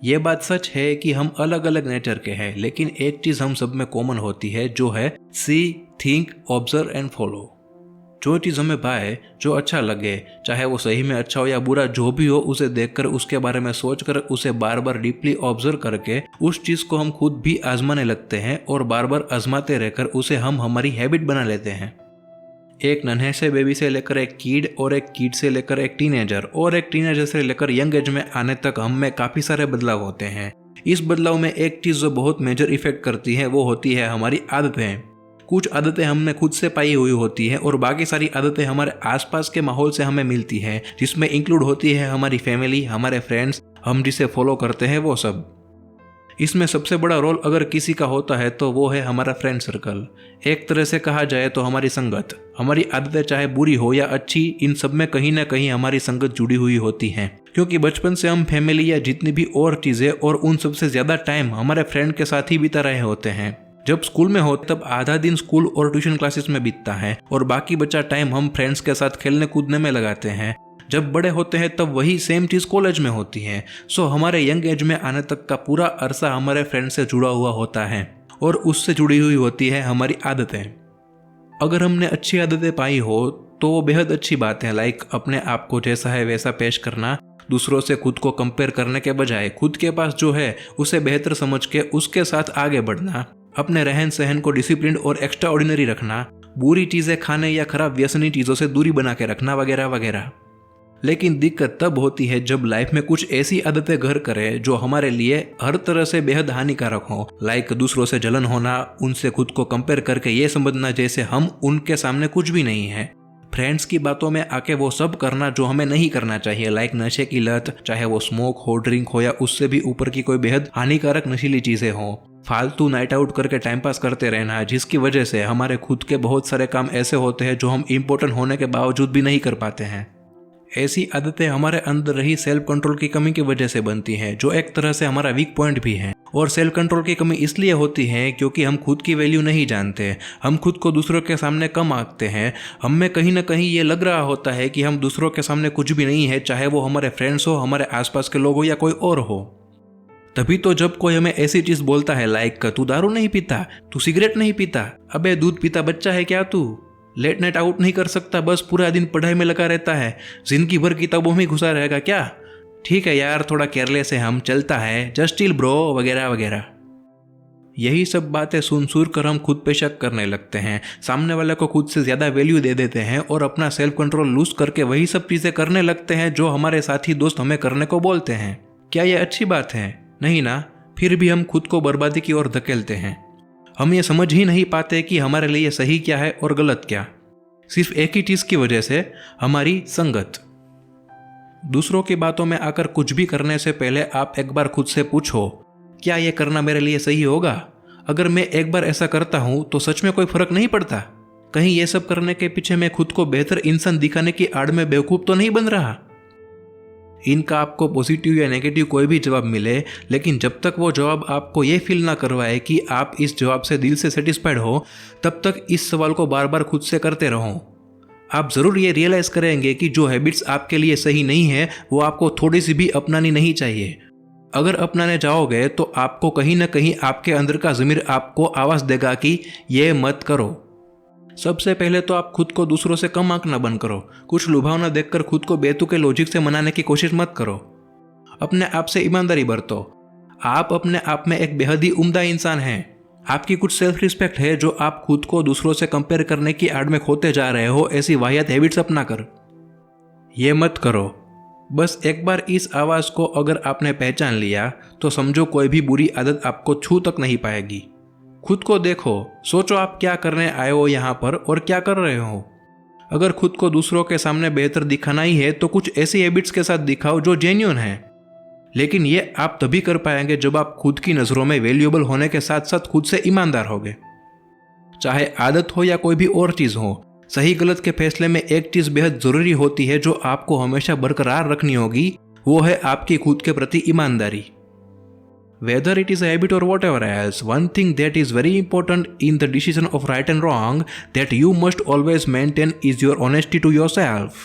ये बात सच है कि हम अलग अलग नेचर के हैं, लेकिन एक चीज हम सब में कॉमन होती है, जो है सी, थिंक, ऑब्जर्व एंड फॉलो। जो चीज़ हमें भाए, जो अच्छा लगे, चाहे वो सही में अच्छा हो या बुरा, जो भी हो, उसे देखकर, उसके बारे में सोचकर, उसे बार बार डीपली ऑब्जर्व करके उस चीज़ को हम खुद भी आजमाने लगते हैं और बार बार आजमाते रहकर उसे हम हमारी हैबिट बना लेते हैं। एक नन्हे से बेबी से लेकर एक कीड, और एक कीड से लेकर एक टीनेजर, और एक टीनेजर से लेकर यंग एज में आने तक हम में काफ़ी सारे बदलाव होते हैं। इस बदलाव में एक चीज़ जो बहुत मेजर इफेक्ट करती है वो होती है हमारी आदतें। कुछ आदतें हमने खुद से पाई हुई होती है और बाकी सारी आदतें हमारे आसपास के माहौल से हमें मिलती है, जिसमें इंक्लूड होती है हमारी फैमिली, हमारे फ्रेंड्स, हम जिसे फॉलो करते हैं वो सब। इसमें सबसे बड़ा रोल अगर किसी का होता है तो वो है हमारा फ्रेंड सर्कल। एक तरह से कहा जाए तो हमारी संगत। हमारी आदतें चाहे बुरी हो या अच्छी, इन सब में कहीं ना कहीं हमारी संगत जुड़ी हुई होती है, क्योंकि बचपन से हम फैमिली या जितनी भी और चीज़ें और उन सबसे ज़्यादा टाइम हमारे फ्रेंड के साथ ही बिता रहे होते हैं। जब स्कूल में हो तब आधा दिन स्कूल और ट्यूशन क्लासेस में बीतता है और बाकी बचा टाइम हम फ्रेंड्स के साथ खेलने कूदने में लगाते हैं। जब बड़े होते हैं तब वही सेम चीज़ कॉलेज में होती है। सो हमारे यंग एज में आने तक का पूरा अरसा हमारे फ्रेंड से जुड़ा हुआ होता है और उससे जुड़ी हुई होती है हमारी आदतें। अगर हमने अच्छी आदतें पाई हो तो वो बेहद अच्छी बात है, लाइक अपने आप को जैसा है वैसा पेश करना, दूसरों से खुद को कंपेयर करने के बजाय खुद के पास जो है उसे बेहतर समझ के उसके साथ आगे बढ़ना, अपने रहन सहन को डिसिप्लिन और एक्स्ट्रा ऑर्डिनरी रखना, बुरी चीज़ें खाने या खराब व्यसनी चीज़ों से दूरी बना के रखना, वगैरह वगैरह। लेकिन दिक्कत तब होती है जब लाइफ में कुछ ऐसी आदतें घर करे जो हमारे लिए हर तरह से बेहद हानिकारक हो, लाइक दूसरों से जलन होना, उनसे खुद को कंपेयर करके ये समझना जैसे हम उनके सामने कुछ भी नहीं है, फ्रेंड्स की बातों में आके वो सब करना जो हमें नहीं करना चाहिए, लाइक नशे की लत, चाहे वो स्मोक हो, ड्रिंक हो या उससे भी ऊपर की कोई बेहद हानिकारक नशीली चीज़ें हों, फालतू नाइट आउट करके टाइम पास करते रहना, जिसकी वजह से हमारे खुद के बहुत सारे काम ऐसे होते हैं जो हम इम्पोर्टेंट होने के बावजूद भी नहीं कर पाते हैं। ऐसी आदतें हमारे अंदर रही सेल्फ कंट्रोल की कमी की वजह से बनती हैं, जो एक तरह से हमारा वीक पॉइंट भी है। और सेल्फ कंट्रोल की कमी इसलिए होती है क्योंकि हम खुद की वैल्यू नहीं जानते, हम खुद को दूसरों के सामने कम आंकते हैं। हम में कहीं ना कहीं ये लग रहा होता है कि हम दूसरों के सामने कुछ भी नहीं है, चाहे वो हमारे फ्रेंड्स हो, हमारे आसपास के लोग हो या कोई और हो। तभी तो जब कोई हमें ऐसी चीज बोलता है लाइक तू दारू नहीं पीता, तू सिगरेट नहीं पीता, अबे दूध पीता बच्चा है क्या तू, लेट नाइट आउट नहीं कर सकता, बस पूरा दिन पढ़ाई में लगा रहता है, जिंदगी भर किताबों में घुसा रहेगा क्या, ठीक है यार थोड़ा केयरलेस है हम, चलता है, जस्ट चिल ब्रो, वगैरह वगैरह। यही सब बातें सुन कर हम खुद पे शक करने लगते हैं, सामने वाले को खुद से ज़्यादा वैल्यू दे देते हैं और अपना सेल्फ कंट्रोल लूज करके वही सब चीज़ें करने लगते हैं जो हमारे साथी दोस्त हमें करने को बोलते हैं। क्या ये अच्छी बात है? नहीं ना। फिर भी हम खुद को बर्बादी की ओर धकेलते हैं। हम ये समझ ही नहीं पाते कि हमारे लिए सही क्या है और गलत क्या, सिर्फ एक ही चीज़ की वजह से, हमारी संगत। दूसरों की बातों में आकर कुछ भी करने से पहले आप एक बार खुद से पूछो, क्या ये करना मेरे लिए सही होगा? अगर मैं एक बार ऐसा करता हूं तो सच में कोई फर्क नहीं पड़ता? कहीं ये सब करने के पीछे मैं खुद को बेहतर इंसान दिखाने की आड़ में बेवकूफ़ तो नहीं बन रहा? इनका आपको पॉजिटिव या नेगेटिव कोई भी जवाब मिले, लेकिन जब तक वो जवाब आपको ये फील ना करवाए कि आप इस जवाब से दिल से सेटिस्फाइड हो, तब तक इस सवाल को बार बार खुद से करते रहो। आप ज़रूर ये रियलाइज़ करेंगे कि जो हैबिट्स आपके लिए सही नहीं है वो आपको थोड़ी सी भी अपनानी नहीं चाहिए। अगर अपनाने जाओगे तो आपको कहीं ना कहीं आपके अंदर का ज़मीर आपको आवाज़ देगा कि ये मत करो। सबसे पहले तो आप खुद को दूसरों से कम आंकना बंद करो। कुछ लुभावना देखकर खुद को बेतुके लॉजिक से मनाने की कोशिश मत करो। अपने आप से ईमानदारी बरतो। आप अपने आप में एक बेहद ही उम्दा इंसान हैं। आपकी कुछ सेल्फ रिस्पेक्ट है जो आप खुद को दूसरों से कंपेयर करने की आड़ में खोते जा रहे हो ऐसी वाहियात हैबिट्स अपना कर। ये मत करो। बस एक बार इस आवाज़ को अगर आपने पहचान लिया तो समझो कोई भी बुरी आदत आपको छू तक नहीं पाएगी। खुद को देखो, सोचो आप क्या करने आए हो यहाँ पर और क्या कर रहे हो। अगर खुद को दूसरों के सामने बेहतर दिखाना ही है तो कुछ ऐसी हैबिट्स के साथ दिखाओ जो जेन्युइन है। लेकिन ये आप तभी कर पाएंगे जब आप खुद की नज़रों में वैल्यूएबल होने के साथ साथ खुद से ईमानदार होगे। चाहे आदत हो या कोई भी और चीज़ हो, सही गलत के फैसले में एक चीज़ बेहद ज़रूरी होती है जो आपको हमेशा बरकरार रखनी होगी, वो है आपकी खुद के प्रति ईमानदारी। Whether it is a habit or whatever else, one thing that is very important in the decision of right and wrong that you must always maintain is your honesty to yourself.